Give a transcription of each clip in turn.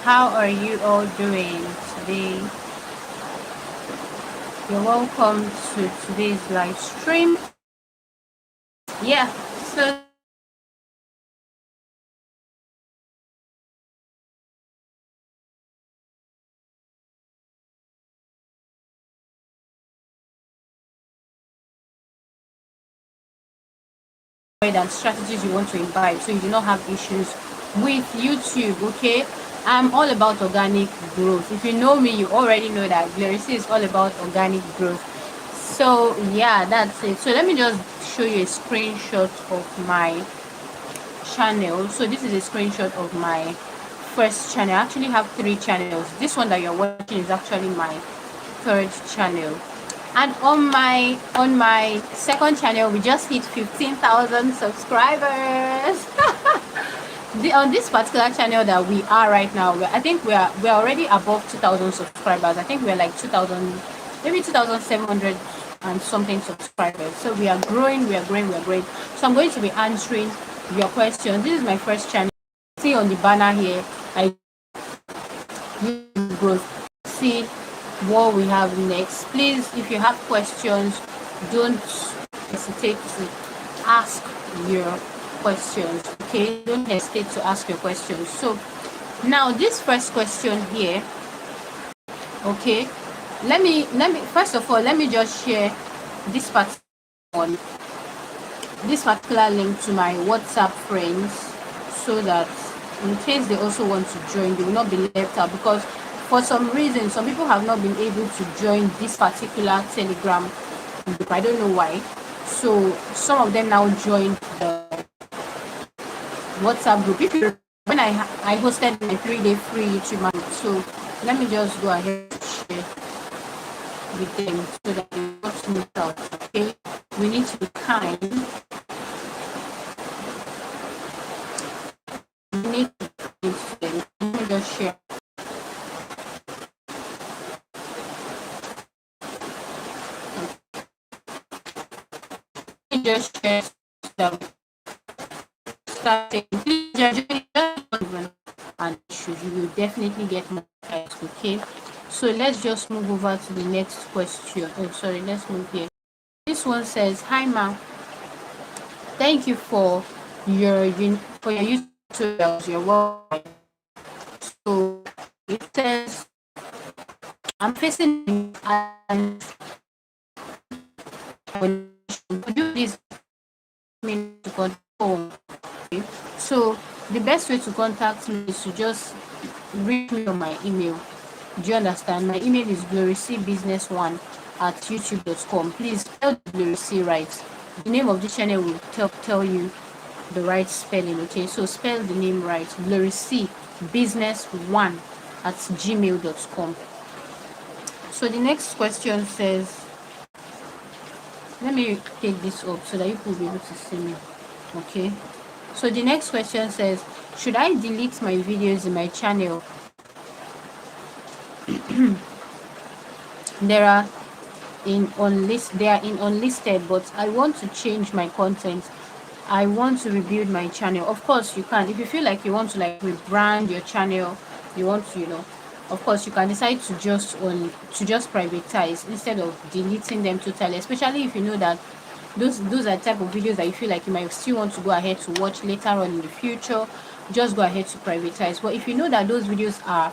How are you all doing today? You're welcome to today's live stream. Yeah, so and strategies you want to imbibe so you do not have issues with YouTube. Okay, I'm all about organic growth. If you know me, you already know that Glory is all about organic growth. So yeah, that's it. So let me just show you a screenshot of my channel. So this is a screenshot of my first channel. I actually have 3 channels. This one that you're watching is actually my third channel, and on my second channel we just hit 15,000 subscribers. On this particular channel that we are right now, I think we're already above 2,000 subscribers. I think we're like 2,000, maybe 2,700 and something subscribers. So we are growing, we are growing, we are growing. So I'm going to be answering your questions. This is my first channel. See on the banner here, I growth. See what we have next. Please, if you have questions, don't hesitate to ask your questions. Okay, don't hesitate to ask your questions. So now this first question here, okay, let me first of all let me just share this particular link to my WhatsApp friends, so that in case they also want to join, they will not be left out, because for some reason some people have not been able to join this particular Telegram group. I don't know why. So some of them now joined the WhatsApp group. If you when I hosted my 3-day free YouTube month, so let me just go ahead and share with them so that they don't miss out. Okay, we need to be kind. We need to be kind to them. Let me just share. Let me just share stuff. Starting, please just and you will definitely get more guys. Okay, so let's just move over to the next question. Oh, sorry, let's move here. This one says, hi ma, thank you for your YouTube tutorials. You're welcome. So it says, I'm facing and could you please me to control? Okay. So the best way to contact me is to just reach me on my email. Do you understand? My email is glorycbusiness1@youtube.com. Please spell Glory right. The name of the channel will tell you the right spelling. Okay, so spell the name right. glorycbusiness1@gmail.com. So the next question says, let me take this up so that you will be able to see me. Okay, so the next question says, should I delete my videos in my channel? They are in unlisted, but I want to change my content. I want to rebuild my channel. Of course you can. If you feel like you want to like rebrand your channel, you want to, of course you can decide to just privatize instead of deleting them totally, especially if you know that those are type of videos that you feel like you might still want to go ahead to watch later on in the future. Just go ahead to privatize. But if you know that those videos are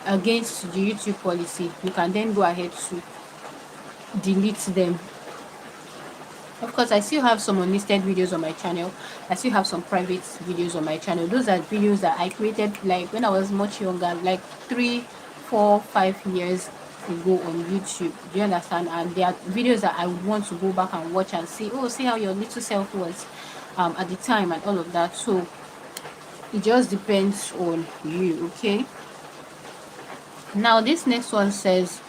against the YouTube policy, you can then go ahead to delete them. Of course, I still have some unlisted videos on my channel. I still have some private videos on my channel. Those are videos that I created like when I was much younger, like 3, 4, 5 years ago on YouTube. Do you understand? And there are videos that I would want to go back and watch and see, oh, see how your little self was at the time and all of that. So it just depends on you. Okay, now this next one says,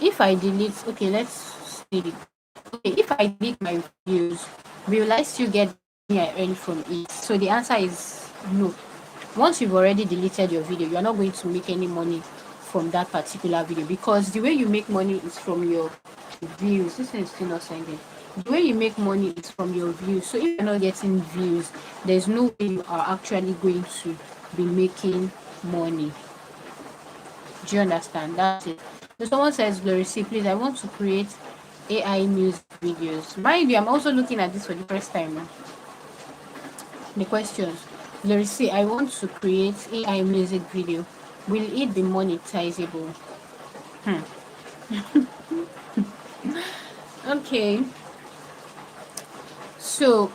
if I delete, okay, let's see it. Okay, if I delete my videos, will I still get money I earn from it? So the answer is no. Once you've already deleted your video, you're not going to make any money from that particular video, because the way you make money is from your views. This is still not sending. The way you make money is from your views. So if you're not getting views, there's no way you are actually going to be making money. Do you understand? That's it. So someone says, Glory C, please, I want to create AI music videos. Mind you, I'm also looking at this for the first time. The questions. Glory C, I want to create AI music video. Will it be monetizable? Okay. So,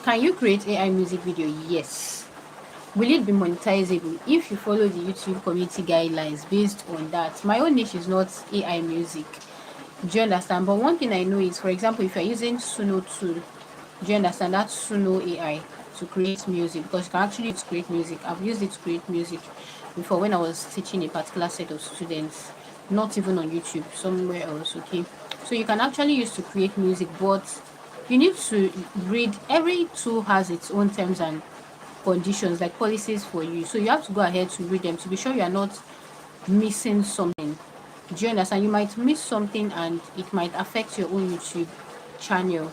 can you create AI music video? Yes. Will it be monetizable if you follow the YouTube community guidelines based on that? My own niche is not AI music. Do you understand? But one thing I know is, for example, if you're using Suno tool, do you understand? That's Suno AI to create music, because you can actually use it to create music. I've used it to create music before when I was teaching a particular set of students, not even on YouTube, somewhere else. Okay, so you can actually use to create music, but you need to read. Every tool has its own terms and conditions, like policies for you. So you have to go ahead to read them to be sure you are not missing something. Do you understand? You might miss something and it might affect your own YouTube channel.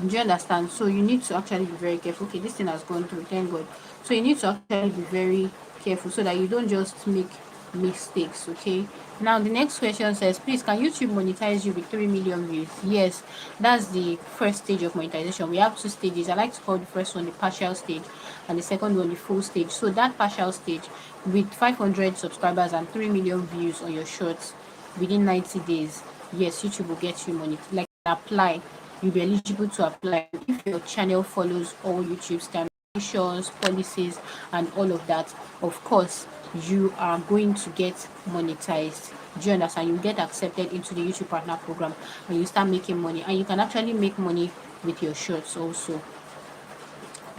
Do you understand? So you need to actually be very careful. Okay, this thing has gone through, thank God. So you need to actually be very careful so that you don't just make mistakes. Okay, now the next question says, please, can YouTube monetize you with 3 million views? Yes, that's the first stage of monetization. We have two stages. I like to call the first one the partial stage and the second one the full stage. So that partial stage, with 500 subscribers and 3 million views on your shorts within 90 days, yes, YouTube will get you money. Like, apply, you'll be eligible to apply if your channel follows all YouTube's conditions, policies, and all of that. Of course, you are going to get monetized. Do you understand? You get accepted into the YouTube partner program and you start making money, and you can actually make money with your shorts also.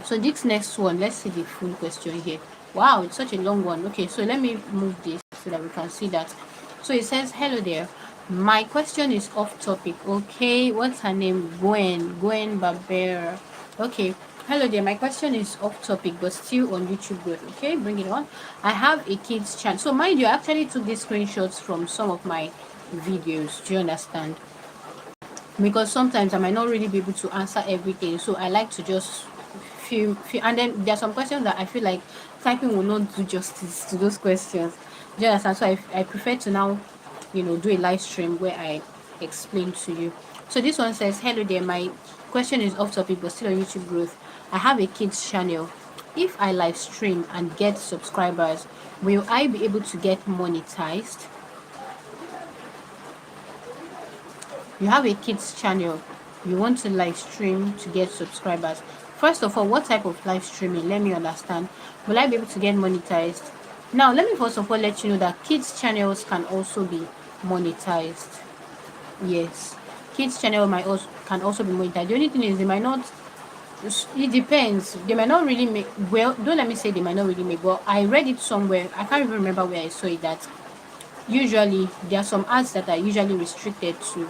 So this next one, let's see the full question here. Wow, it's such a long one. Okay, so let me move this so that we can see that. So it says, hello there, my question is off topic. Okay, what's her name? Gwen Barbera. Okay, hello there, my question is off topic but still on YouTube growth. Okay, bring it on. I have a kids channel. So mind you, I actually took these screenshots from some of my videos. Do you understand? Because sometimes I might not really be able to answer everything, so I like to just feel, and then there are some questions that I feel like typing will not do justice to those questions. Do you understand? So I prefer to now, do a live stream where I explain to you. So this one says, hello there, my question is off topic but still on YouTube growth. I have a kids channel. If I live stream and get subscribers, will I be able to get monetized? You have a kids channel, you want to live stream to get subscribers. First of all, what type of live streaming? Let me understand. Will I be able to get monetized? Now let me first of all let you know that kids channels can also be monetized. Yes, kids channel can also be monetized. The only thing is they might not, it depends, they might not really make, well, don't let me say they might not really make, well, I read it somewhere, I can't even remember where I saw it, that usually there are some ads that are usually restricted to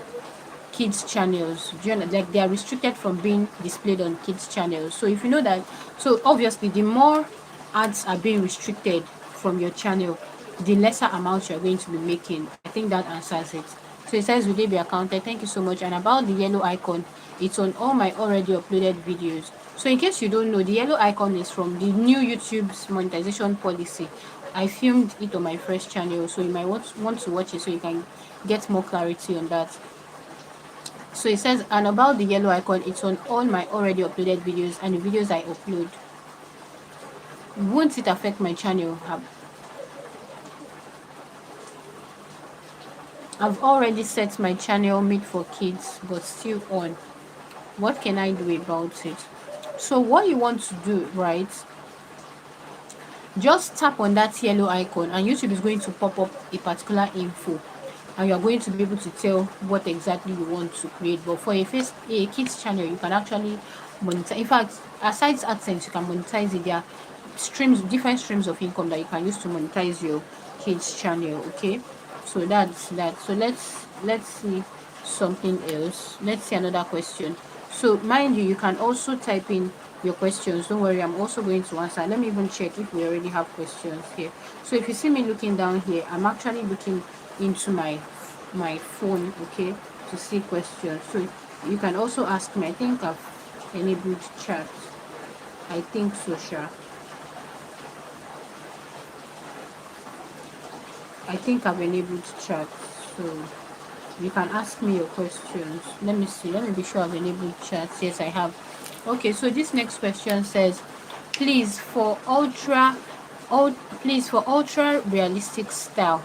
kids channels. Like, they are restricted from being displayed on kids channels. So if you know that, so obviously the more ads are being restricted from your channel, the lesser amount you're going to be making. I think that answers it. So it says, will they be accounted? Thank you so much. And about the yellow icon, it's on all my already uploaded videos. So in case you don't know, the yellow icon is from the new YouTube's monetization policy. I filmed it on my first channel, so you might want to watch it so you can get more clarity on that. So it says, and about the yellow icon, it's on all my already uploaded videos and the videos I upload. Won't it affect my channel? I've already set my channel made for kids but still on. What can I do about it? So what you want to do, right? Just tap on that yellow icon and YouTube is going to pop up a particular info, and you're going to be able to tell what exactly you want to create. But for a kids channel, you can actually monetize. In fact, aside AdSense, you can monetize it. There are different streams of income that you can use to monetize your kids channel. Okay, so that's that. So let's see something else. Let's see another question. So mind you, you can also type in your questions. Don't worry, I'm also going to answer. Let me even check if we already have questions here. So if you see me looking down here, I'm actually looking into my phone, okay, to see questions. So you can also ask me. I think I've enabled chat. I think so, sure. I think I've enabled chat, so you can ask me your questions. Let me see. Let me be sure I've enabled chat. Yes, I have. Okay, so this next question says, please for ultra, ul- please for ultra realistic style,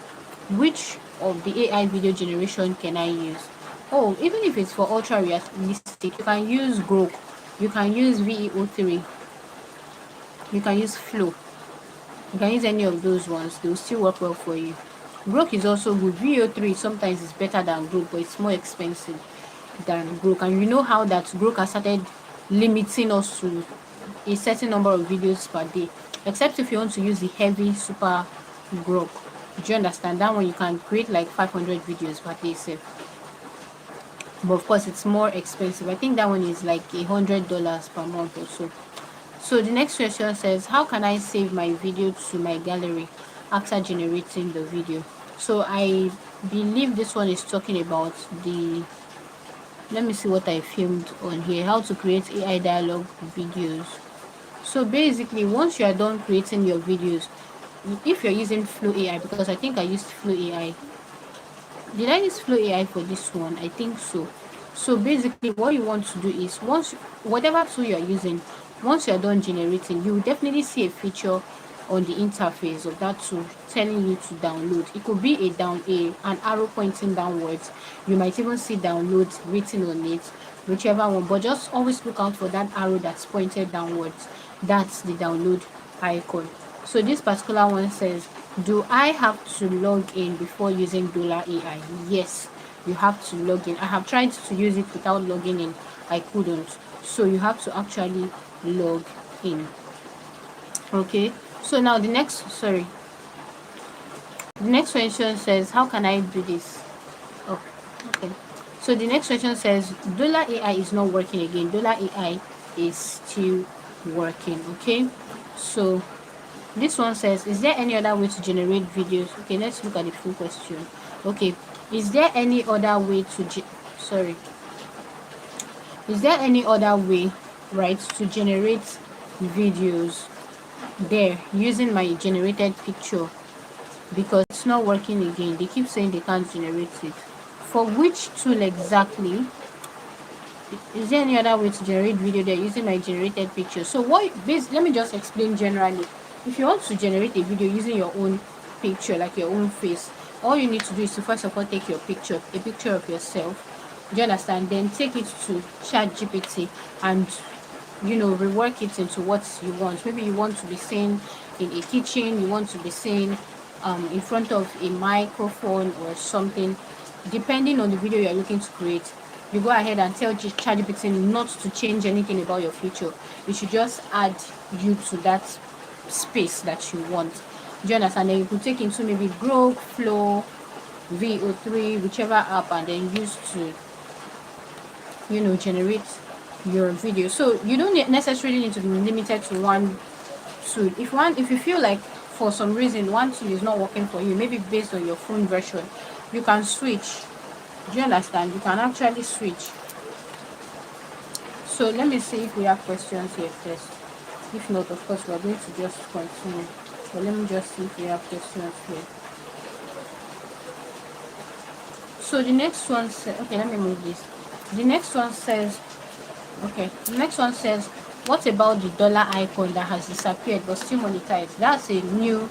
which of the AI video generation can I use? Oh, even if it's for ultra realistic, you can use Grok, you can use VEO3, you can use Flow, you can use any of those ones. They will still work well for you. Grok is also good. VEO3 sometimes is better than Grok, but it's more expensive than Grok. And you know how that Grok has started limiting us to a certain number of videos per day, except if you want to use the heavy super Grok. Do you understand? That one you can create like 500 videos per day, sef. But of course, it's more expensive. I think that one is like $100 per month or so. So the next question says, how can I save my video to my gallery after generating the video? So I believe this one is talking about the, let me see what I filmed on here, how to create AI dialogue videos. So basically, once you are done creating your videos, if you're using Flow AI, because I think I used Flow AI. Did I use Flow AI for this one? I think so. So basically, what you want to do is, once whatever tool you're using, once you're done generating, you will definitely see a feature on the interface of that tool telling you to download. It could be an arrow pointing downwards. You might even see download written on it, whichever one. But just always look out for that arrow that's pointed downwards. That's the download icon. So this particular one says, do I have to log in before using Dollar AI? Yes, you have to log in. I have tried to use it without logging in. I couldn't. So you have to actually log in. Okay. So now the next question says, how can I do this? Oh, okay. So the next question says, Dollar AI is not working again. Dollar AI is still working. Okay. So this one says, is there any other way to generate videos? Okay, let's look at the full question. Okay, is there any other way to sorry? Is there any other way, right, to generate videos there using my generated picture? Because it's not working again. They keep saying they can't generate it. For which tool exactly? Is there any other way to generate video there using my generated picture? So let me just explain generally. If you want to generate a video using your own picture, like your own face, all you need to do is to first of all take your picture, a picture of yourself. Do you understand? Then take it to ChatGPT and rework it into what you want. Maybe you want to be seen in a kitchen, you want to be seen in front of a microphone or something, depending on the video you're looking to create. You go ahead and tell ChatGPT not to change anything about your future. You should just add you to that space that you want. Do you understand? Then you could take into maybe Grok, Flow, VO3, whichever app, and then use to generate your video. So you don't necessarily need to be limited to one tool. If you feel like for some reason one tool is not working for you, maybe based on your phone version, you can switch. Do you understand? You can actually switch. So let me see if we have questions here first. If not, of course, we are going to just continue. But let me just see if we have questions here. So the next one says, okay, let me move this. The next one says, what about the dollar icon that has disappeared but still monetized? That's a new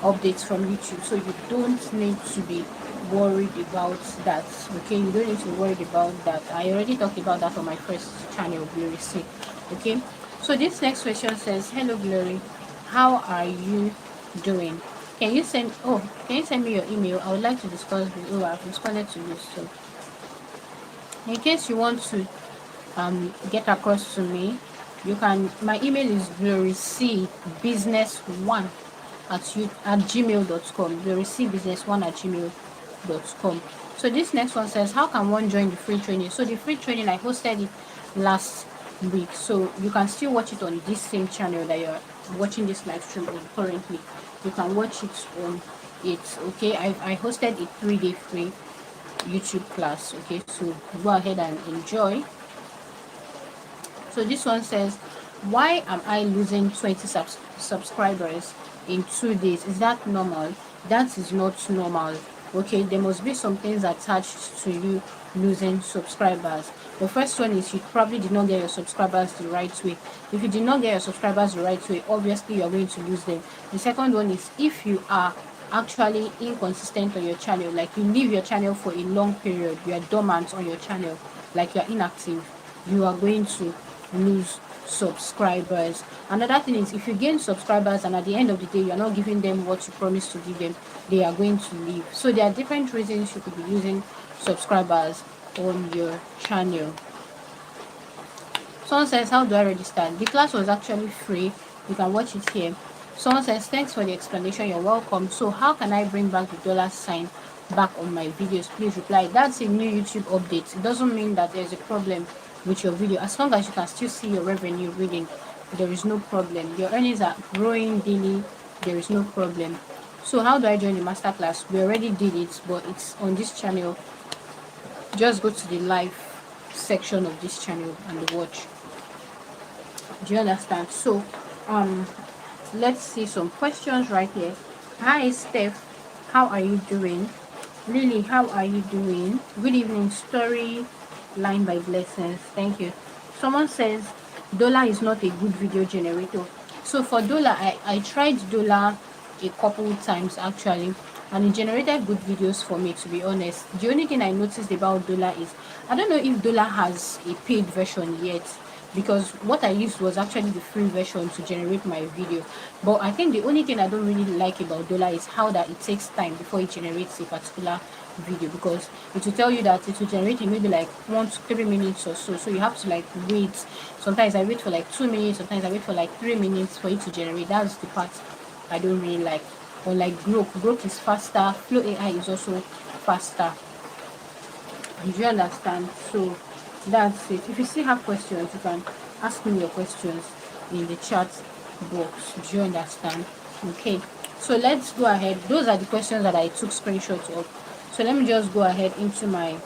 update from YouTube. So you don't need to be worried about that. Okay, you don't need to worry about that. I already talked about that on my first channel, Glory Ceey. Okay, so this next question says, hello Glory, how are you doing? Can you send me your email? I would like to discuss with you. I've responded to this. So in case you want to get across to me, you can. My email is glorycbusiness1 at gmail.com. glorycbusiness1 at gmail.com. So this next one says, how can one join the free training? So the free training, I hosted it last week, so you can still watch it on this same channel that you're watching this live stream on currently. You can watch it on it. Okay, I hosted a 3-day free YouTube class. Okay, so go ahead and enjoy. So this one says, why am I losing 20 subscribers in 2 days? Is that normal? That is not normal. Okay, there must be some things attached to you losing subscribers. The first one is you probably did not get your subscribers the right way. If you did not get your subscribers the right way, obviously you are going to lose them. The second one is if you are actually inconsistent on your channel, like you leave your channel for a long period, you are dormant on your channel, like you are inactive, you are going to lose subscribers. Another thing is if you gain subscribers and at the end of the day you are not giving them what you promised to give them, they are going to leave. So there are different reasons you could be losing subscribers on your channel. Someone says, how do I register? The class was actually free. You can watch it here. Someone says, thanks for the explanation, you're welcome. So how can I bring back the dollar sign back on my videos? Please reply. That's a new YouTube update. It doesn't mean that there's a problem with your video. As long as you can still see your revenue reading, there is no problem. Your earnings are growing daily, there is no problem. So how do I join the masterclass? We already did it, but it's on this channel. Just go to the live section of this channel and watch. Do you understand? So let's see some questions right here. Hi Steph, how are you doing? Lily, how are you doing? Good evening. Story line by blessings. Thank you. Someone says dollar is not a good video generator. So for dollar, I tried dollar a couple times actually, and it generated good videos for me, to be honest. The only thing I noticed about dollar is I don't know if dollar has a paid version yet, because what I used was actually the free version to generate my video. But I think the only thing I don't really like about dollar is how that it takes time before it generates a particular video, because it will tell you that it will generate in maybe like 1 to 3 minutes or so you have to like wait. Sometimes I wait for like 2 minutes, sometimes I wait for like 3 minutes for it to generate. That's the part I don't really like. Or like grok is faster, Flow AI is also faster. Do you understand? So that's it. If you still have questions, you can ask me your questions in the chat box. Do you understand? Okay, so let's go ahead. Those are the questions that I took screenshots of. So let me just go ahead into my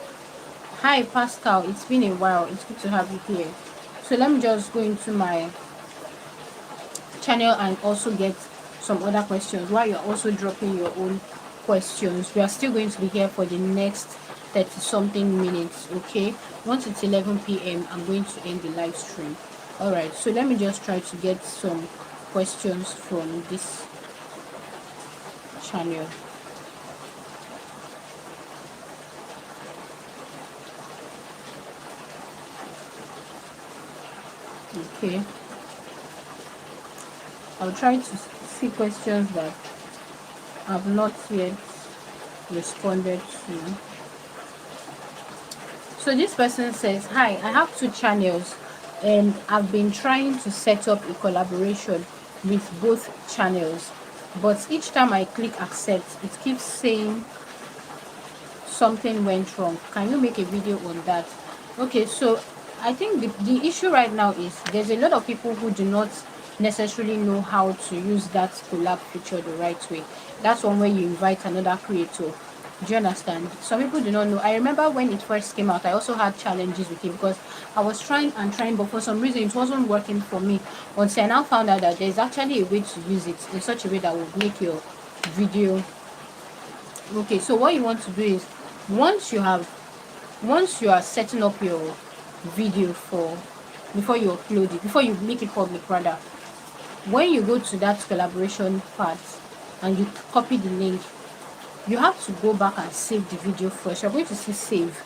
hi Pascal, it's been a while, it's good to have you here. So let me just go into my channel and also get some other questions while you're also dropping your own questions. We are still going to be here for the next 30 something minutes. Okay, once it's 11 p.m. I'm going to end the live stream. All right, so let me just try to get some questions from this channel. Okay, I'll try to see questions that I've not yet responded to. So this person says, hi, I have 2 channels and I've been trying to set up a collaboration with both channels, but each time I click accept, it keeps saying something went wrong. Can you make a video on that? Okay, so I think the issue right now is there's a lot of people who do not necessarily know how to use that collab feature the right way. That's one way you invite another creator. Do you understand? Some people do not know. I remember when it first came out, I also had challenges with it because I was trying and trying, but for some reason it wasn't working for me until I now found out that there's actually a way to use it in such a way that will make your video. Okay, so what you want to do is once you are setting up your video for before you upload it, before you make it public rather, when you go to that collaboration part and you copy the link, you have to go back and save the video first. You're going to see save.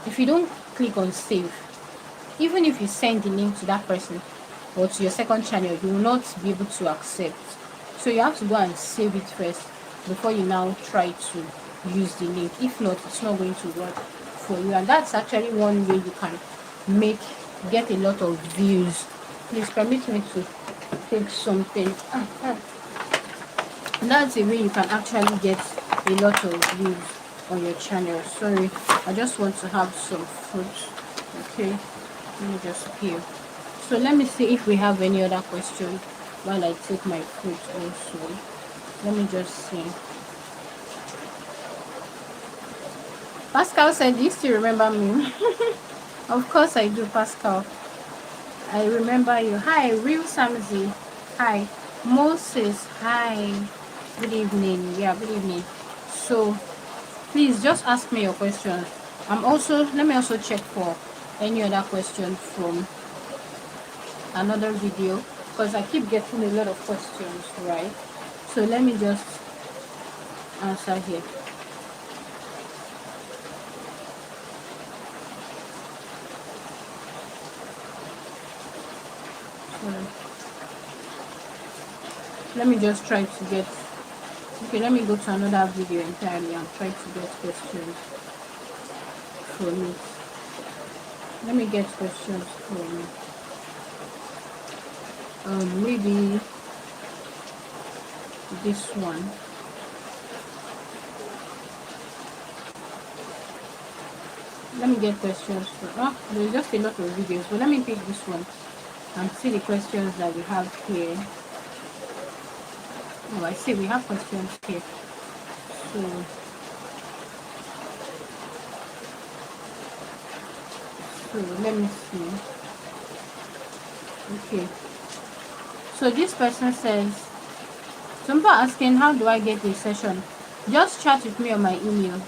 If you don't click on save, even if you send the link to that person or to your second channel, you will not be able to accept. So you have to go and save it first before you now try to use the link. If not, it's not going to work for you. And that's actually one way you can get a lot of views. Please permit me to take something. That's a way you can actually get a lot of views on your channel. Sorry, I just want to have some fruit. Okay, let me just peel. So let me see if we have any other question while I take my fruit also. Let me just see. Pascal said, do you still remember me? Of course I do, Pascal. I remember you. Hi, Real Samzi. Hi. Moses. Hi. Good evening. Yeah, good evening. So please just ask me your questions. Let me also check for any other question from another video, because I keep getting a lot of questions, right? So let me just answer here. So let me just try to get, okay, let me go to another video entirely and try to get questions from it. Let me get questions from maybe this one. Let me get questions from, there's just a lot of videos, but let me pick this one and see the questions that we have here. Oh, I see we have questions here. So let me see. Okay, so this person says, some people are asking, how do I get a session? Just chat with me on my email.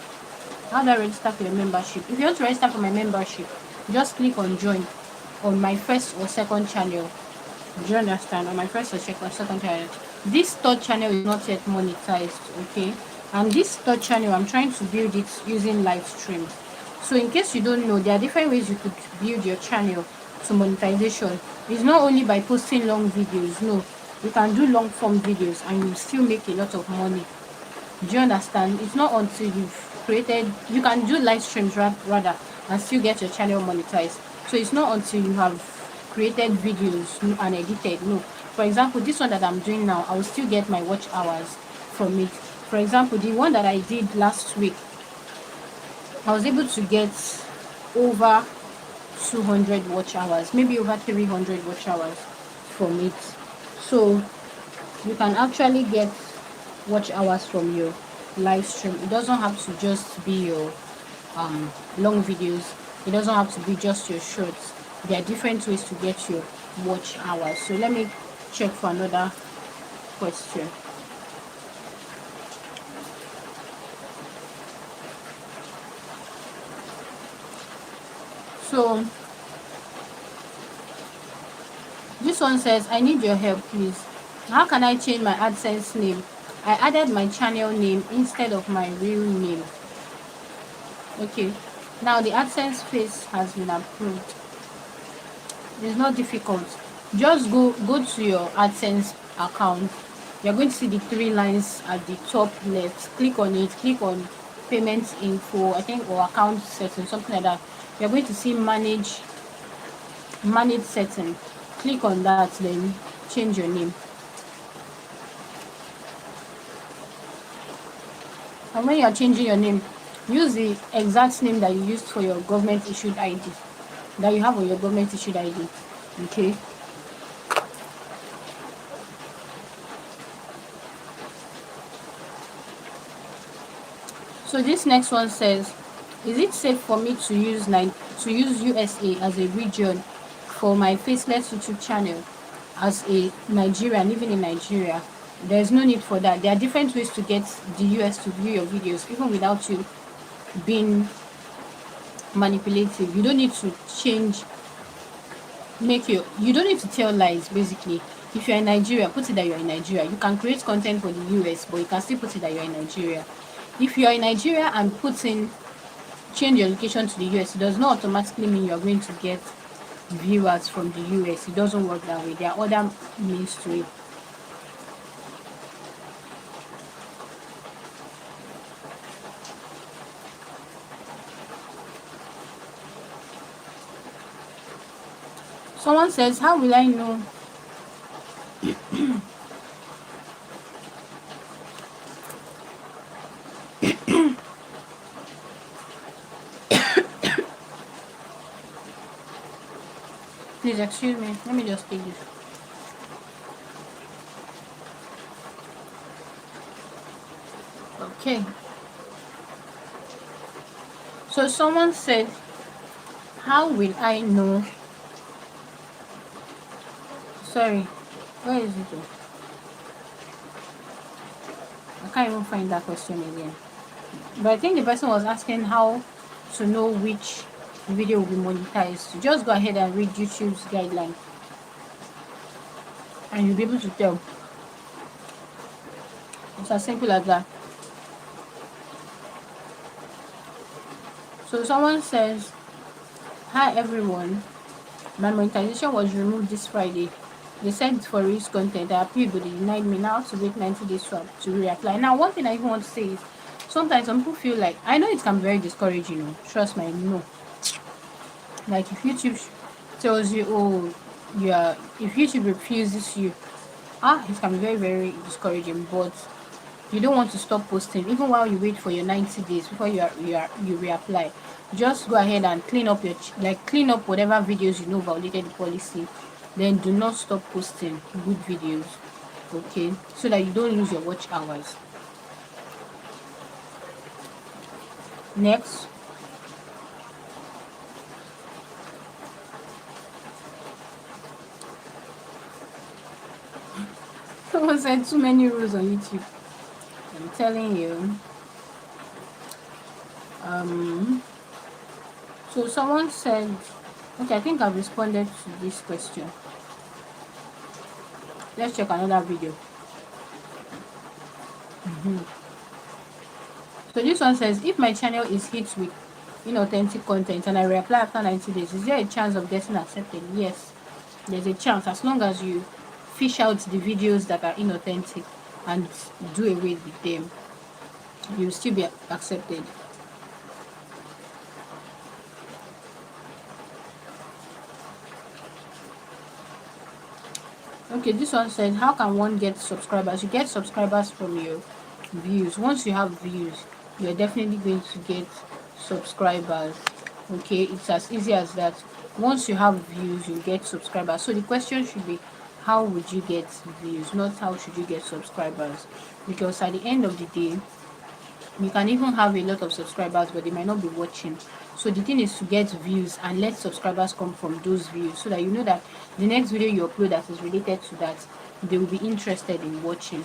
How do I register for your membership? If you want to register for my membership, just click on join on my first or second channel. Do you understand? On my first or second channel. This third channel is not yet monetized, okay? And this third channel, I'm trying to build it using live stream. So in case you don't know, there are different ways you could build your channel to monetization. It's not only by posting long videos, no. You can do long form videos and you still make a lot of money. Do you understand? It's not until you've created, you can do live streams rather and still get your channel monetized. So it's not until you have created videos and edited, no. For example, this one that I'm doing now, I will still get my watch hours from it. For example, the one that I did last week, I was able to get over 200 watch hours, maybe over 300 watch hours from it. So you can actually get watch hours from your live stream. It doesn't have to just be your long videos. It doesn't have to be just your shorts. There are different ways to get your watch hours. So let me check for another question. So this one says, I need your help, please. How can I change my AdSense name? I added my channel name instead of my real name. Okay, now the AdSense phase has been approved. It's not difficult. Just go to your AdSense account. You're going to see the three lines at the top left. Click on it. Click on payment info, I think, or account settings, something like that. You're going to see manage setting. Click on that, then change your name. And when you're changing your name, use the exact name that you used for your government issued ID, that you have on your government issued ID. Okay. So this next one says, is it safe for me to use USA as a region for my faceless YouTube channel as a Nigerian living in Nigeria? There's no need for that. There are different ways to get the US to view your videos, even without you being manipulative. You don't need to you don't need to tell lies, basically. If you're in Nigeria, put it that you're in Nigeria. You can create content for the US, but you can still put it that you're in Nigeria. If you're in Nigeria and change your location to the US, it does not automatically mean you're going to get viewers from the US. It doesn't work that way. There are other means to it. Someone says, how will I know? Please excuse me. Let me just take this. Okay. So someone said, how will I know? Sorry, where is it? can't even find that question again. But I think the person was asking how to know which video will be monetized. Just go ahead and read YouTube's guideline, and you'll be able to tell. It's as simple as that. So someone says, "Hi everyone, my monetization was removed this Friday. They said for risk content, I appealed, but they denied me. Now to wait 90 days to reapply." Now, one thing I even want to say is, sometimes some people feel like, I know it can be very discouraging, you know, trust me, I know. Like if YouTube tells you, oh, yeah, if YouTube refuses you, it can be very, very discouraging. But you don't want to stop posting even while you wait for your 90 days before you reapply. Just go ahead and clean up clean up whatever videos you know violated the policy. Then do not stop posting good videos, okay, so that you don't lose your watch hours. Next, someone said too many rules on YouTube. I'm telling you. So someone said, okay, I think I've responded to this question. Let's check another video. So this one says, if my channel is hit with inauthentic content and I reapply after 90 days, is there a chance of getting accepted? Yes, there's a chance, as long as you fish out the videos that are inauthentic and do away with them, you'll still be accepted. Okay, this one said, how can one get subscribers? You get subscribers from your views. Once you have views, you're definitely going to get subscribers. Okay, it's as easy as that. Once you have views, you get subscribers. So the question should be, how would you get views, not how should you get subscribers? Because at the end of the day, you can even have a lot of subscribers, but they might not be watching. So the thing is to get views and let subscribers come from those views, so that you know that the next video you upload that is related to that, they will be interested in watching.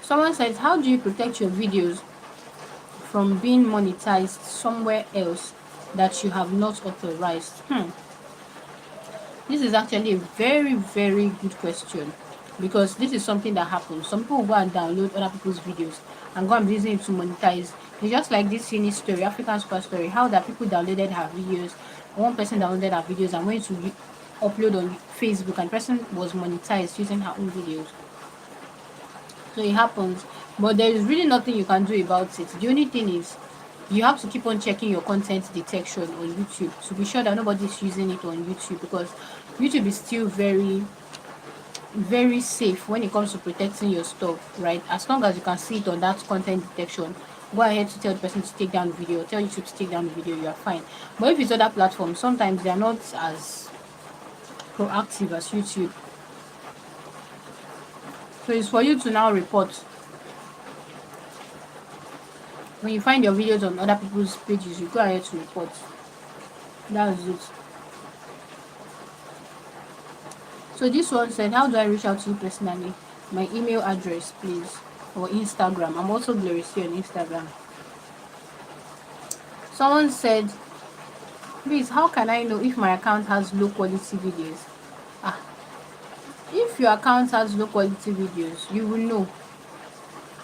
Someone says, how do you protect your videos from being monetized somewhere else that you have not authorized? This is actually a very, very good question, because this is something that happens. Some people go and download other people's videos and go and be using it to monetize. It's just like this Ceey story, African Super Story, how that people downloaded her videos. One person downloaded her videos and went to upload on Facebook, and the person was monetized using her own videos. So it happens, but there is really nothing you can do about it. The only thing is, you have to keep on checking your content detection on YouTube to be sure that nobody's using it on YouTube, because YouTube is still very, very safe when it comes to protecting your stuff, right? As long as you can see it on that content detection, go ahead to tell the person to take down the video, tell YouTube to take down the video, you are fine. But if it's other platforms, sometimes they are not as proactive as YouTube. So it's for you to now report. When you find your videos on other people's pages, you go ahead to report. That's it. So this one said, how do I reach out to you personally? My email address, please, or Instagram. I'm also Gloriously on Instagram. Someone said, please, how can I know if my account has low quality videos? If your account has low quality videos, you will know.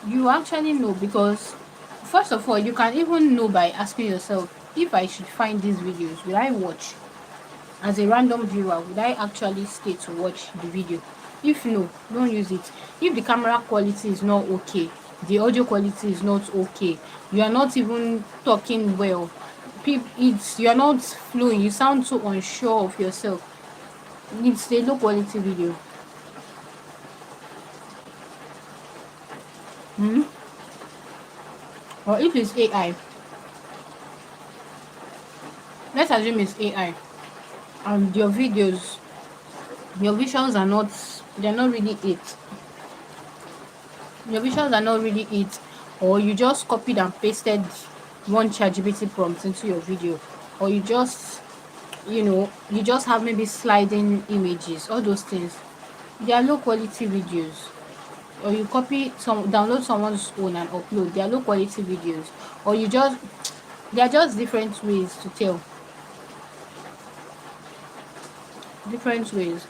You actually know, because first of all, you can even know by asking yourself, if I should find these videos, will I watch? As a random viewer, would I actually stay to watch the video? If no, don't use it. If the camera quality is not okay, the audio quality is not okay, you are not even talking well, you are not flowing, you sound so unsure of yourself, it's a low quality video. Or if it's AI, let's assume it's AI, and your videos, your visuals are not, they're not really it. Your visuals are not really it, or you just copied and pasted one ChatGPT prompt into your video, or you just you just have maybe sliding images, all those things, they are low quality videos. Or you download someone's own and upload, they are low quality videos. Or there are just different ways to tell, different ways.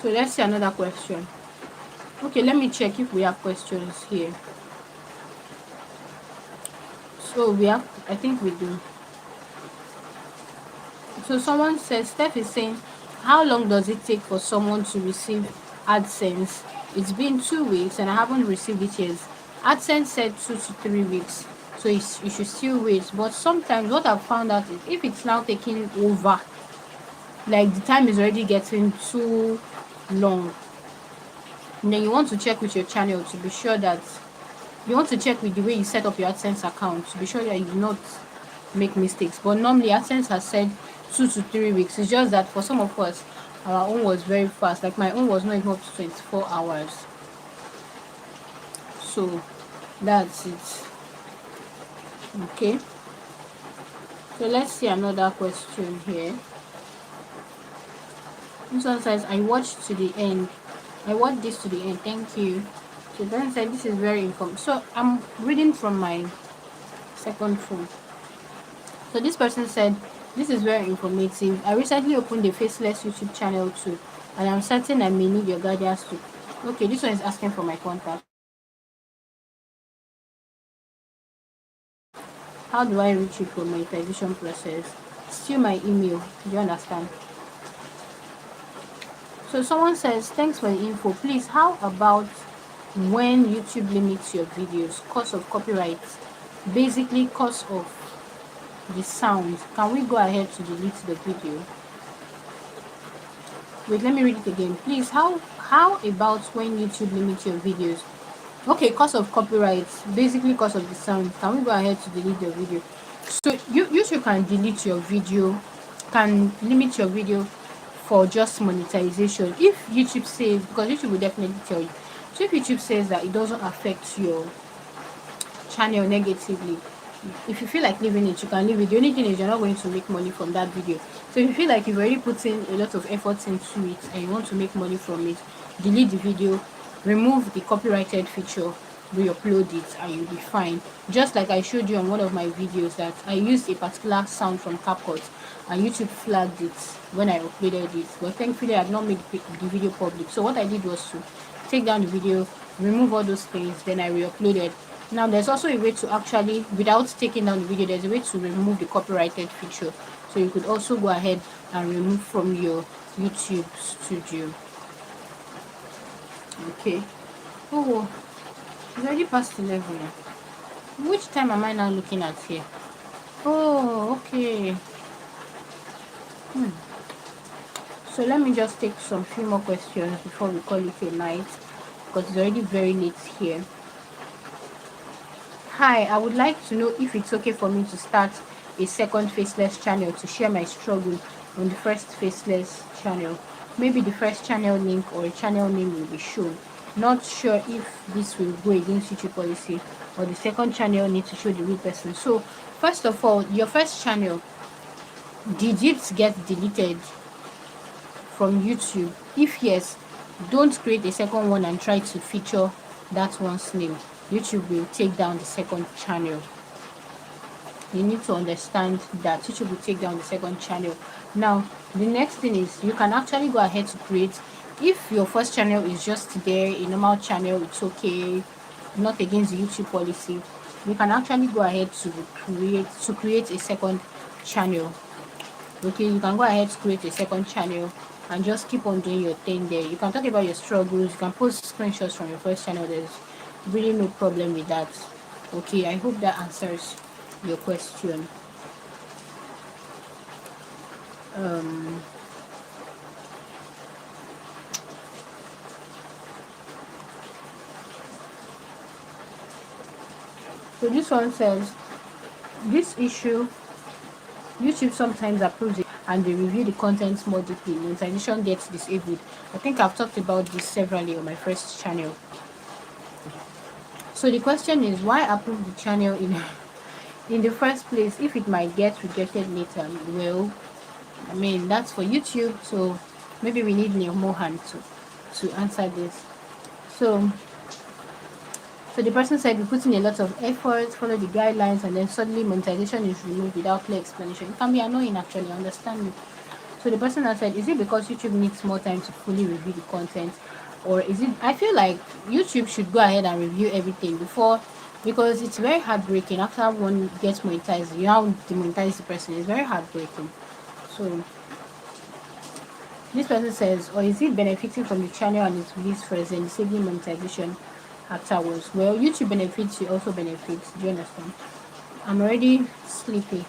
So let's see another question. Okay, let me check if we have questions here. So we have, I think we do. So someone says, Steph is saying, how long does it take for someone to receive AdSense? It's been 2 weeks and I haven't received it yet. AdSense said 2 to 3 weeks, so you should still wait. But sometimes what I've found out is if it's now taking over, like the time is already getting too long, and then you want to check with your channel to be sure that you want to check with the way you set up your AdSense account to be sure that you do not make mistakes. But normally AdSense has said 2 to 3 weeks. It's just that for some of us, our own was very fast. Like my own was not even up to 24 hours. So that's it. Okay. So let's see another question here. This one says, I watched to the end. I watched this to the end. Thank you. So then said this is very informative. So I'm reading from my second phone. So this person said, this is very informative. I recently opened a faceless YouTube channel too, and I'm certain I may need your guidance too. Okay, this one is asking for my contact. How do I reach you for monetization process? Still my email. Do you understand? So someone says, thanks for the info. Please, how about when YouTube limits your videos? Cost of copyright. Basically, cost of the sound. Can we go ahead to delete the video? Wait, let me read it again. Please, how about when YouTube limits your videos? Okay, cost of copyright. Basically, cost of the sound. Can we go ahead to delete the video? So YouTube can delete your video, can limit your video for just monetization. If YouTube says, because YouTube will definitely tell you. So if YouTube says that it doesn't affect your channel negatively, if you feel like leaving it, you can leave it. The only thing is you're not going to make money from that video. So if you feel like you've already put in a lot of effort into it and you want to make money from it, delete the video, remove the copyrighted feature, re-upload it, and you'll be fine. Just like I showed you on one of my videos that I used a particular sound from CapCut and YouTube flagged it when I uploaded it, but thankfully I had not made the video public. So what I did was to take down the video, remove all those things, then I re-uploaded. Now there's also a way to actually, without taking down the video, there's a way to remove the copyrighted feature. So you could also go ahead and remove from your YouTube studio. Okay. Oh, it's already past 11. Which time am I now looking at here? Oh, okay. So let me just take some few more questions before we call it a night, because it's already very late here. Hi, I would like to know if it's okay for me to start a second faceless channel to share my struggle on the first faceless channel. Maybe the first channel link or a channel name will be shown. Not sure if this will go against YouTube policy or the second channel needs to show the real person. So first of all, your first channel, did it get deleted from YouTube? If yes, don't create a second one and try to feature that one's name. YouTube will take down the second channel. You need to understand that YouTube will take down the second channel. Now the next thing is you can actually go ahead to create, if your first channel is just there, a normal channel, it's okay, not against the YouTube policy. You can actually go ahead to create a second channel. Okay, you can go ahead to create a second channel and just keep on doing your thing there. You can talk about your struggles, you can post screenshots from your first channel. There's really no problem with that. Okay, I hope that answers your question. So this one says, this issue, YouTube sometimes approves it and they review the content more deeply. Monetization gets disabled. I think I've talked about this severally on my first channel. So the question is, why approve the channel in the first place, if it might get rejected later, well, I mean, that's for YouTube, so maybe we need more hand to answer this. So so the person said we put in a lot of effort, follow the guidelines, and then suddenly monetization is removed without clear explanation. It can be annoying, actually, I understand you. So the person has said, is it because YouTube needs more time to fully review the content, or is it? I feel like YouTube should go ahead and review everything before, because it's very heartbreaking after one gets monetized. You now demonetize the person. It's very heartbreaking. So this person says, or is it benefiting from the channel and its release first and disabling monetization afterwards? Well, YouTube benefits, you also benefit. Do you understand? I'm already sleepy.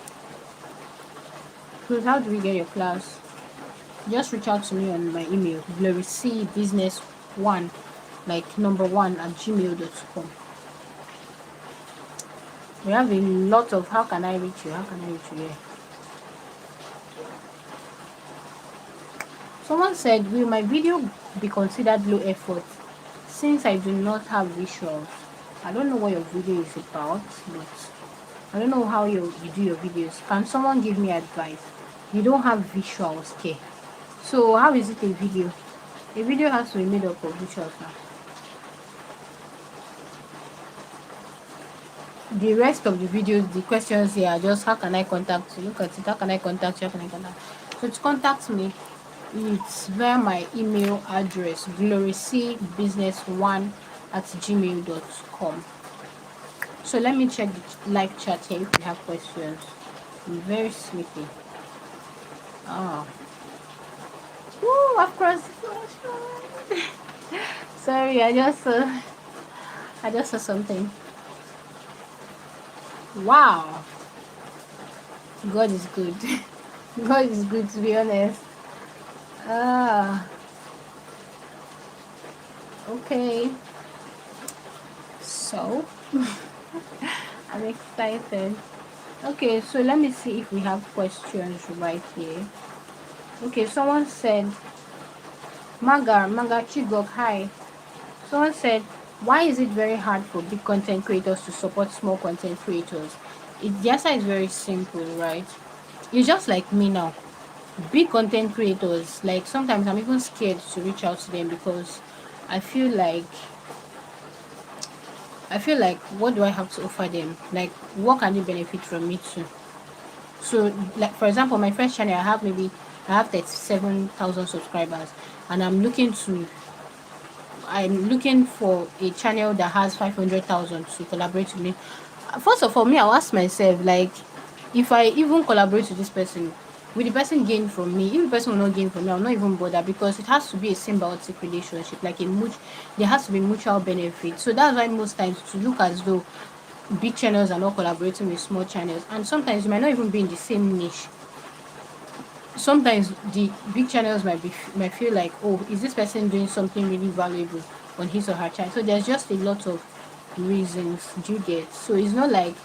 So how do we get your class? Just reach out to me on my email, glorycbusiness1, like number one at gmail.com. We have a lot of how can I reach you? How can I reach you? Yeah. Someone said, will my video be considered low effort since I do not have visuals? I don't know what your video is about, but I don't know how you do your videos. Can someone give me advice? You don't have visuals, okay? So how is it a video? A video has to be made up of visuals now. The rest of the videos, the questions here are just how can I contact you? Look at it. How can I contact you? How can I contact? So to contact me, it's via my email address, glorycbusiness1 at gmail.com. So let me check the live chat here if you have questions. I'm very sleepy. Oh. Woo, of course. Sorry, I just saw something. Wow. God is good. God is good, to be honest. Okay. So I'm excited. Okay, so let me see if we have questions right here. Okay, someone said, Maga Chigok, hi. Someone said, why is it very hard for big content creators to support small content creators? The answer is very simple, right? It's just like me now. Big content creators, like sometimes I'm even scared to reach out to them because I feel like what do I have to offer them? Like, what can they benefit from me too? So, like for example, my first channel, I have 37,000 subscribers, and I'm looking for a channel that has 500,000 to collaborate with me. First of all, me, I'll ask myself, like, if I even collaborate with this person, will the person gain from me? If the person will not gain from me, I'll not even bother, because it has to be a symbiotic relationship, like there has to be mutual benefit. So that's why most times to look as though big channels are not collaborating with small channels, and sometimes you might not even be in the same niche. Sometimes the big channels might feel like, oh, is this person doing something really valuable on his or her channel? So there's just a lot of reasons. Do you get? So it's not like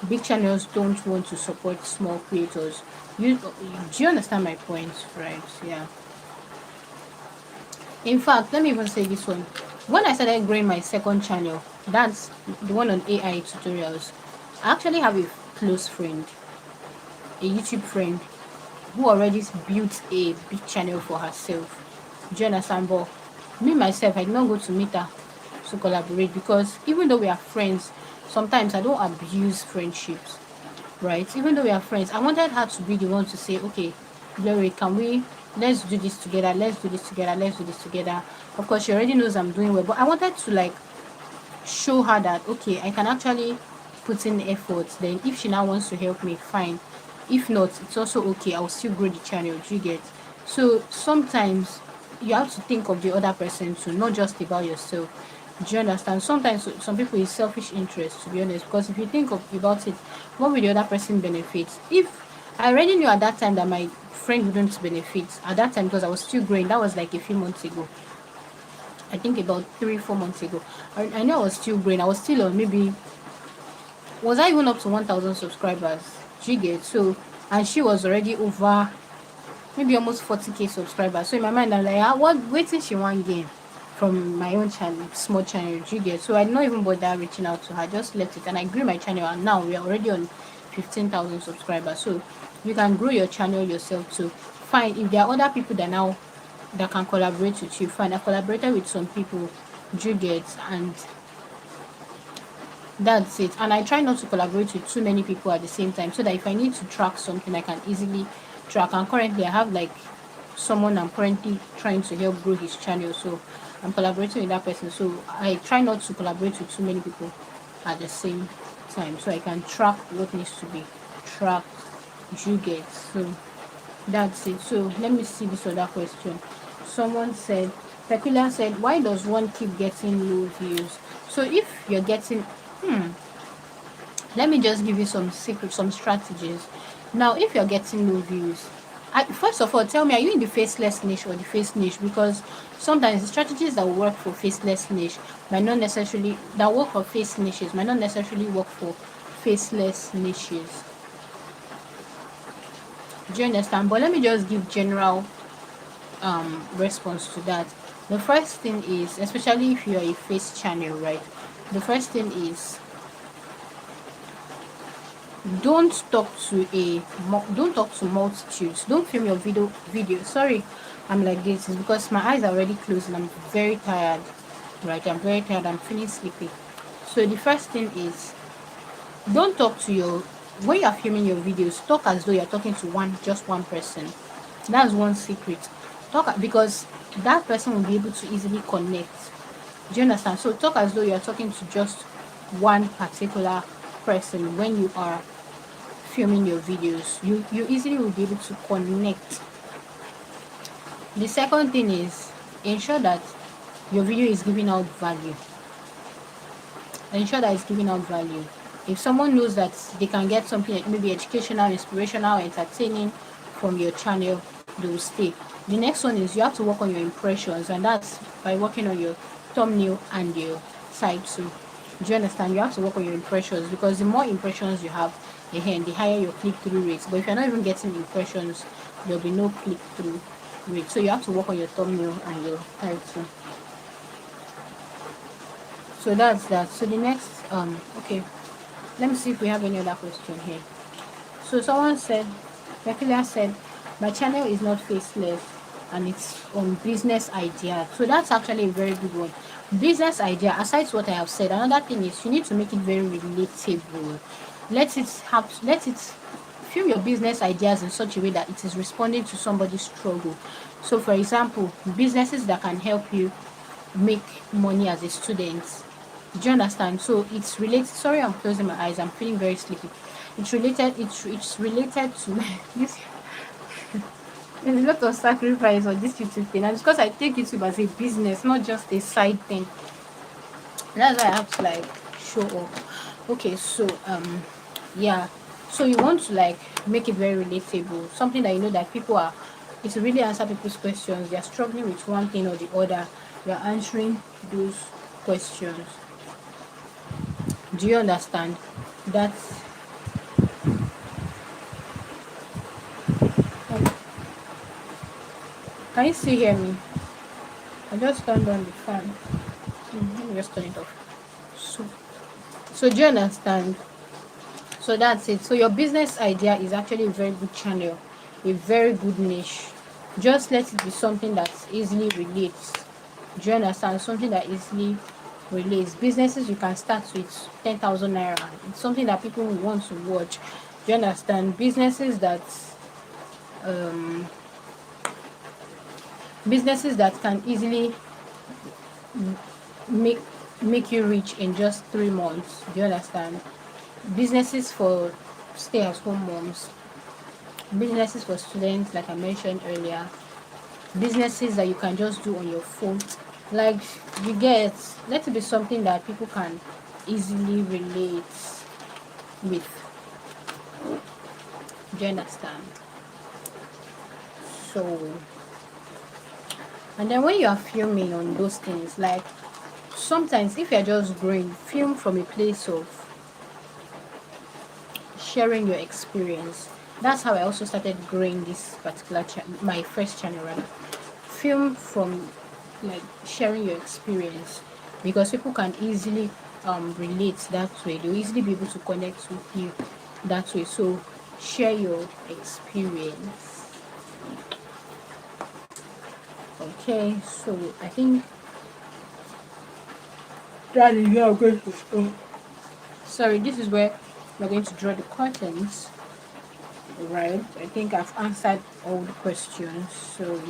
big channels don't want to support small creators. Do you understand my point? Right? Yeah. In fact, let me even say this one. When I started growing my second channel, that's the one on AI tutorials, I actually have a close friend, a YouTube friend, who already built a big channel for herself. Do you understand? But me myself, I did not go to meet her to collaborate, because even though we are friends, sometimes I don't abuse friendships, right? Even though we are friends, I wanted her to be the one to say, okay, Glory, let's do this together, let's do this together, let's do this together. Of course, she already knows I'm doing well, but I wanted to like show her that, okay, I can actually put in effort. Then if she now wants to help me, fine. If not, it's also okay. I'll still grow the channel. Do you get? So sometimes you have to think of the other person too, not just about yourself. Do you understand? Sometimes some people is selfish interest, to be honest, because if you think about it, what will the other person benefit? If I already knew at that time that my friend wouldn't benefit at that time, because I was still growing. That was like a few months ago. I think about 3-4 months ago. I know I was still growing. I was still on maybe, was I even up to 1,000 subscribers? Do you get? So, and she was already over maybe almost 40k subscribers. So in my mind, I'm like, what waiting she want gain from my own channel, small channel, you get. So I did not even bother reaching out to her, just left it, and I grew my channel, and now we are already on 15,000 subscribers. So you can grow your channel yourself too. Fine, if there are other people that can collaborate with you, fine. I've collaborated with some people, you get, and that's it. And I try not to collaborate with too many people at the same time, so that if I need to track something, I can easily track. And currently I have like someone I'm currently trying to help grow his channel, so I'm collaborating with that person. So I try not to collaborate with too many people at the same time, so I can track what needs to be tracked, you get. So that's it. So let me see this other question. Someone said, Peculiar said, why does one keep getting low views? So if you're getting let me just give you some secrets, some strategies. Now, if you're getting low views, first of all, tell me, are you in the faceless niche or the face niche? Because sometimes the strategies that work for faceless niche might not necessarily, that work for face niches might not necessarily work for faceless niches. Do you understand? But let me just give general response to that. The first thing is, especially if you're a face channel, right? The first thing is, don't talk to multitudes. Don't film your video. Sorry, I'm like this. It's because my eyes are already closed and I'm very tired, right? I'm very tired. I'm feeling sleepy. So the first thing is, don't talk to your when you are filming your videos, talk as though you're talking to just one person. That's one secret. Talk, because that person will be able to easily connect. Do you understand? So talk as though you're talking to just one particular person when you are filming your videos. You easily will be able to connect. The second thing is, ensure that your video is giving out value. Ensure that it's giving out value. If someone knows that they can get something maybe educational, inspirational, entertaining from your channel, they will stay. The next one is, you have to work on your impressions, and that's by working on your thumbnail and your title. Do you understand? You have to work on your impressions, because the more impressions you have, the higher your click-through rates. But if you're not even getting impressions, there'll be no click-through rate. So you have to work on your thumbnail and your title. So that's that. So the next okay, let me see if we have any other question here. So someone said, Peculiar said, my channel is not faceless and it's on business idea. So that's actually a very good one. Business idea, aside what I have said, another thing is, you need to make it very relatable. Let it film your business ideas in such a way that it is responding to somebody's struggle. So for example, businesses that can help you make money as a student. Do you understand? So it's related. Sorry, I'm closing my eyes. I'm feeling very sleepy. It's related. It's related to this. There's a lot of sacrifice on this YouTube thing, and because I take YouTube as a business, not just a side thing. That's why I have to like show off. Okay, so yeah. So you want to like make it very relatable, something that you know that people are. It's really answer people's questions. They are struggling with one thing or the other. You are answering those questions. Do you understand? That's can you still hear me? I just turned on the fan. Let me just turn it off. So do you understand? So that's it. So your business idea is actually a very good channel, a very good niche. Just let it be something that easily relates. Do you understand? Something that easily relates. Businesses you can start with 10,000 naira. It's something that people will want to watch. Do you understand? Um businesses that can easily make you rich in just 3 months. Do you understand? Businesses for stay-at-home moms, businesses for students, like I mentioned earlier, businesses that you can just do on your phone. Like, you get, let it be something that people can easily relate with. Do you understand? So, and then when you are filming on those things, like sometimes if you're just growing, film from a place of sharing your experience. That's how I also started growing this particular my first channel, right? Film from like sharing your experience, because people can easily relate that way. They'll easily be able to connect with you that way. So share your experience. Okay, so I think that is where I'm going to stop. Sorry, this is where we're going to draw the curtains. Right, I think I've answered all the questions. So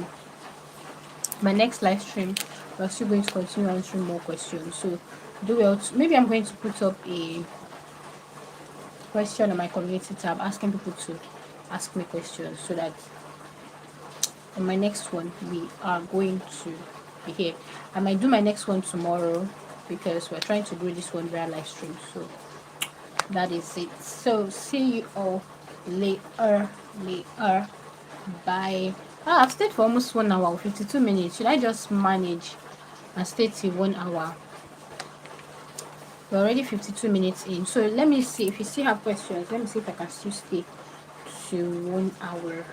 my next live stream, we're still going to continue answering more questions. So do well. Maybe I'm going to put up a question on my community tab asking people to ask me questions, so that in my next one we are going to be here. I might do my next one tomorrow because we're trying to do this one via live stream. So that is it. So see you all later. Bye. I've stayed for almost 1 hour, 52 minutes. Should I just manage and stay till 1 hour? We're already 52 minutes in. So let me see if you still have questions. Let me see if I can still stay to 1 hour.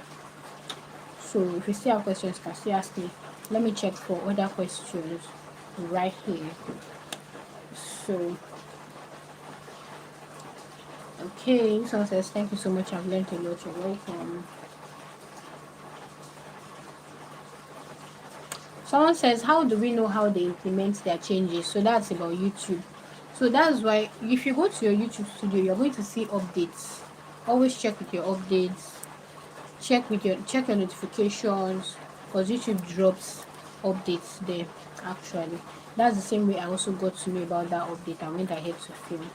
So if you still have questions, you can still ask me. Let me check for other questions right here. So okay, someone says thank you so much. I've learned a lot. You're welcome. Someone says, how do we know how they implement their changes? So that's about YouTube. So that's why if you go to your YouTube studio, you're going to see updates. Always check with your updates. Check your notifications, because YouTube drops updates there. Actually, that's the same way I also got to know about that update and went ahead to film.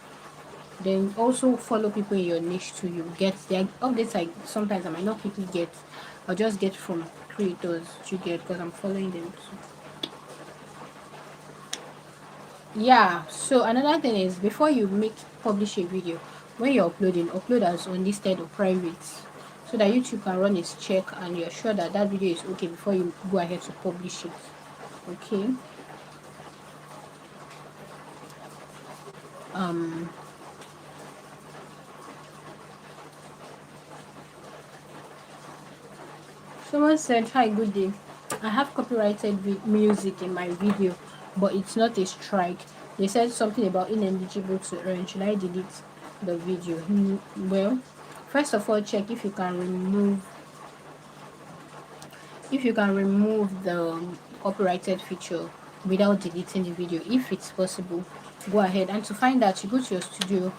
Then also follow people in your niche too. You get their updates. Like sometimes I might not quickly get, I'll just get from creators to get, because I'm following them too. Yeah, so another thing is, before you publish a video, when you're uploading, upload as unlisted or private, so that YouTube can run its check and you're sure that that video is okay before you go ahead to publish it. Okay. Someone said, hi, good day. I have copyrighted music in my video, but it's not a strike. They said something about ineligible to earn. Should I delete the video? Well, first of all, check if you can remove the copyrighted feature without deleting the video. If it's possible, go ahead. And to find out, you go to your studio,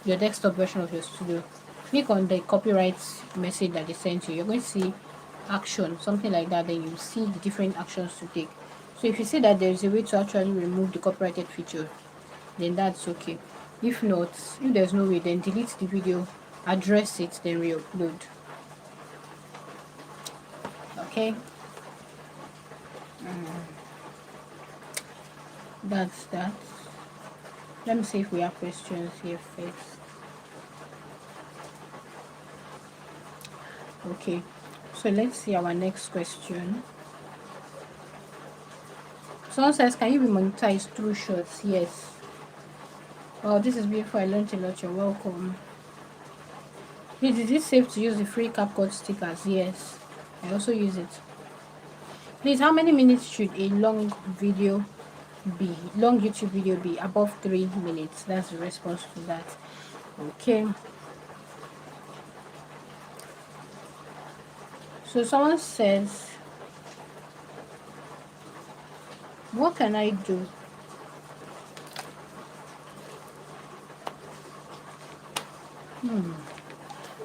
your desktop version of your studio, click on the copyright message that they sent you. You're going to see action, something like that. Then you see the different actions to take. So if you see that there's a way to actually remove the copyrighted feature, then that's okay. If not, if there's no way, then delete the video, address it, then re-upload. Okay. That's that. Let me see if we have questions here first. Okay, so let's see our next question. Someone says, can you be monetized through shorts? Yes. Oh, this is beautiful. I learned a lot. You're welcome. Please, is it safe to use the free CapCut stickers? Yes, I also use it. Please, how many minutes should a long YouTube video be? Above 3 minutes. That's the response to that. Okay. So someone says, what can I do?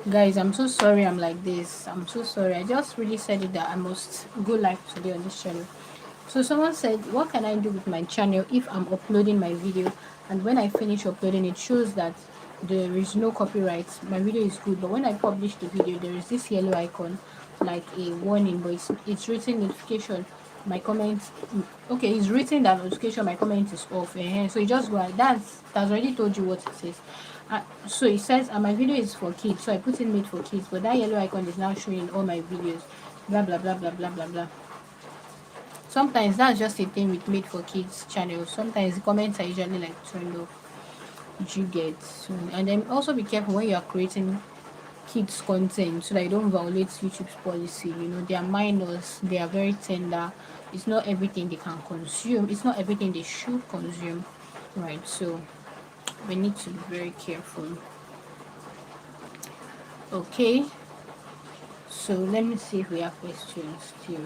Guys, I'm so sorry I'm like this. I'm so sorry. I just really said it that I must go live today on this channel. So someone said, what can I do with my channel if I'm uploading my video and when I finish uploading it shows that there is no copyright, my video is good, but when I publish the video there is this yellow icon like a warning, but it's written notification, my comment, okay, it's written that notification, my comment is off. So you just go, that's already told you what it says. So it says my video is for kids, so I put in made for kids, but that yellow icon is now showing all my videos, blah blah blah blah blah blah blah. Sometimes that's just a thing with made for kids channels. Sometimes the comments are usually like turned off. You get so, and then also be careful when you are creating kids content so that you don't violate YouTube's policy. You know, they are minors, they are very tender, It's not everything they can consume. It's not everything they should consume, right? So we need to be very careful. Okay, so let me see if we have questions still.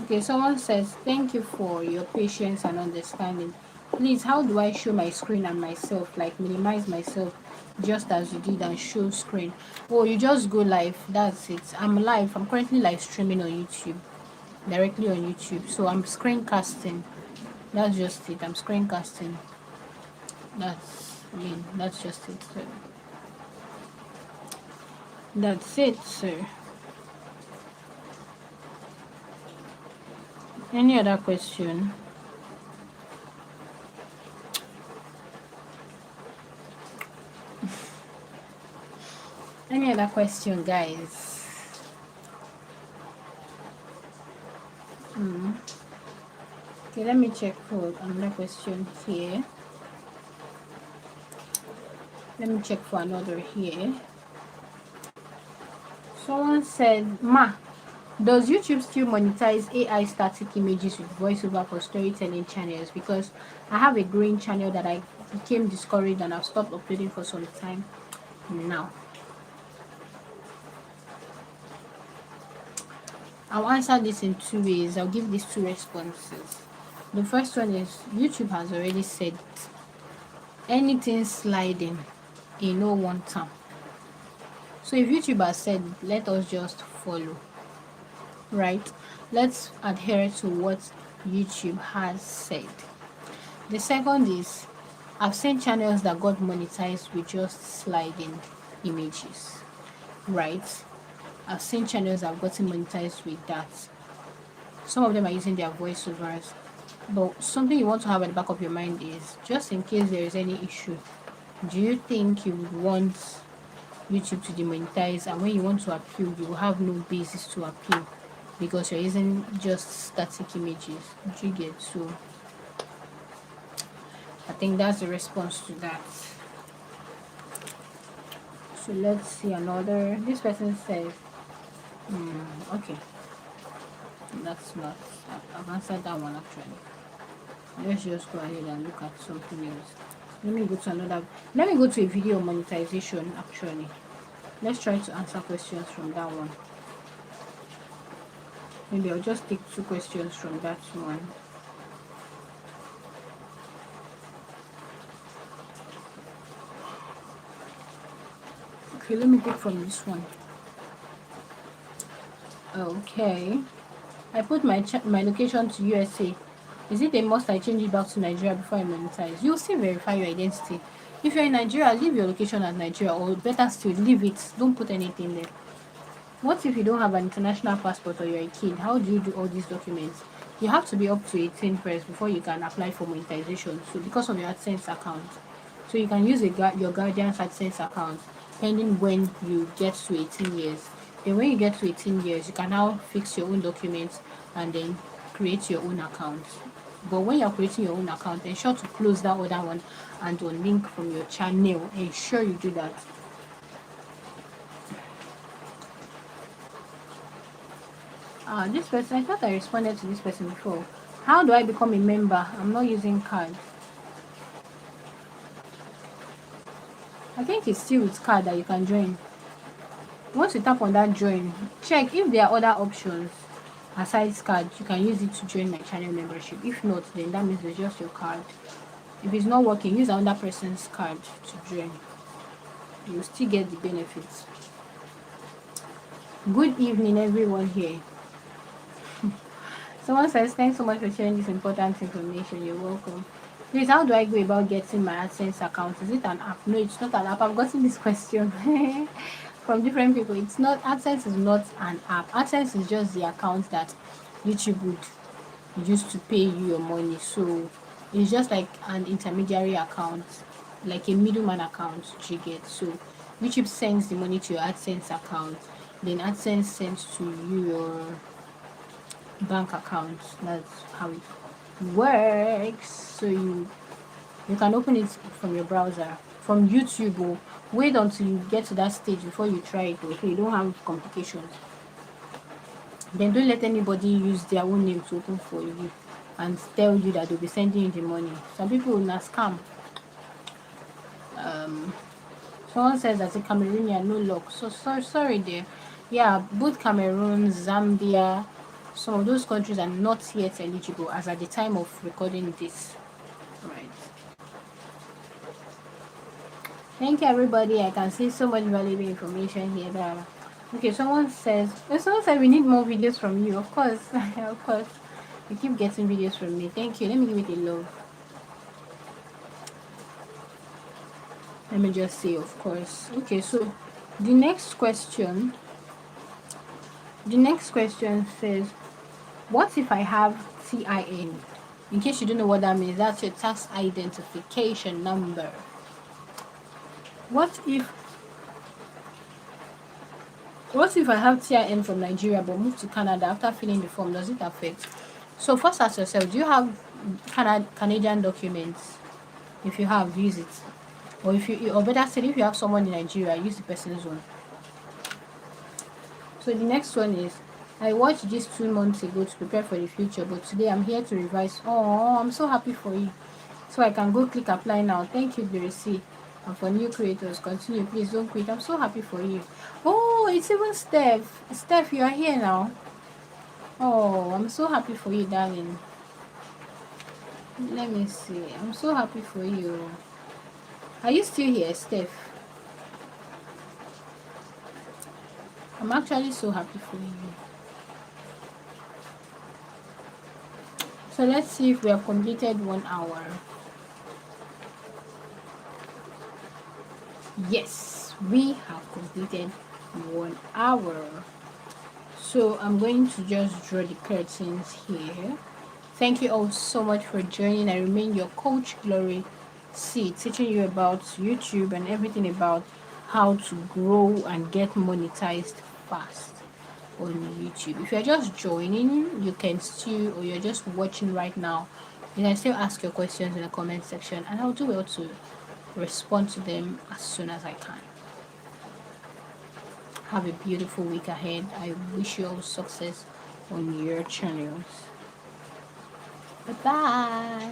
Okay, someone says, thank you for your patience and understanding. Please, how do I show my screen and myself, like minimize myself just as you did and show screen? Oh, you just go live. That's it. I'm live. I'm currently live streaming on YouTube, directly on YouTube. So I'm screencasting. That's just it. I'm screencasting. That's just it. So that's it, sir. Any other question? Any other question, guys? Okay, let me check for another question here. Let me check for another here. Someone said, Ma, does YouTube still monetize AI static images with voiceover for storytelling channels? Because I have a growing channel that I became discouraged and I've stopped uploading for some time now. I'll answer this in two ways. I'll give these two responses. The first one is YouTube has already said anything sliding in no one time. So if YouTube has said, let us just follow, right? Let's adhere to what YouTube has said. The second is, I've seen channels that got monetized with just sliding images, right? I've seen channels that have gotten monetized with that. Some of them are using their voiceovers. But something you want to have at the back of your mind is, just in case there is any issue, do you think you would want YouTube to demonetize, and when you want to appeal, you will have no basis to appeal because you're using just static images? Do you get? So I think that's the response to that. So let's see another. This person says, okay, that's not. I've answered that one actually. Let's just go ahead and look at something else. Let me go to another. Let me go to a video monetization actually. Let's try to answer questions from that one. Maybe I'll just take two questions from that one. Okay, let me take from this one. Okay, I put my location to USA. Is it a must I change it back to Nigeria before I monetize? You'll still verify your identity. If you're in Nigeria, leave your location at Nigeria, or better still, leave it. Don't put anything there. What if you don't have an international passport or you're a kid? How do you do all these documents? You have to be up to 18 first before you can apply for monetization. So because of your AdSense account, so you can use your guardian's AdSense account pending when you get to 18 years. Then when you get to 18 years, you can now fix your own documents and then create your own account. But when you're creating your own account, ensure to close that other one and unlink from your channel. Ensure you do that. This person, I thought I responded to this person before. How do I become a member? I'm not using card. I think it's still with card that you can join. Once you tap on that join, check if there are other options aside card. You can use it to join my channel membership. If not, then that means it's just your card. If it's not working, use another person's card to join. You'll still get the benefits. Good evening, everyone here. Someone says, thanks so much for sharing this important information. You're welcome. Please, how do I go about getting my AdSense account? Is it an app? No, it's not an app. I've gotten this question from different people. It's not. AdSense is not an app. AdSense is just the account that YouTube would use to pay you your money. So it's just like an intermediary account, like a middleman account you get. So YouTube sends the money to your AdSense account. Then AdSense sends to you your bank account. That's how it works. So you can open it from your browser from YouTube. Or wait until you get to that stage before you try it, so you don't have complications. Then don't let anybody use their own name to open for you and tell you that they'll be sending you the money. Some people will not scam. Someone says that a Cameroonian, no luck. So sorry there. Yeah, both Cameroon, Zambia, some of those countries are not yet eligible as at the time of recording this. Right. Thank you, everybody. I can see so much valuable information here. Okay, someone said we need more videos from you. Of course, of course. You keep getting videos from me. Thank you. Let me give it a love. Let me just say, of course. Okay, so the next question says, what if I have TIN? In case you don't know what that means, that's your tax identification number. What if I have TIN from Nigeria but move to Canada after filling the form? Does it affect? So first ask yourself, do you have Canadian documents? If you have, use it. Or better said, if you have someone in Nigeria, use the person's one. So the next one is, I watched this 2 months ago to prepare for the future, but today I'm here to revise. Oh, I'm so happy for you. So I can go click apply now. Thank you, Berisi. And for new creators, continue. Please don't quit. I'm so happy for you. Oh, it's even Steph. Steph, you are here now. Oh, I'm so happy for you, darling. Let me see. I'm so happy for you. Are you still here, Steph? I'm actually so happy for you. So let's see if we have completed 1 hour. Yes, we have completed 1 hour. So I'm going to just draw the curtains here. Thank you all so much for joining. I remain your coach, Glory Ceey, teaching you about YouTube and everything about how to grow and get monetized fast on YouTube. If you're just joining, you can still, or you're just watching right now, you can still ask your questions in the comment section and I'll do well to respond to them as soon as I can. Have a beautiful week ahead. I wish you all success on your channels. Bye bye.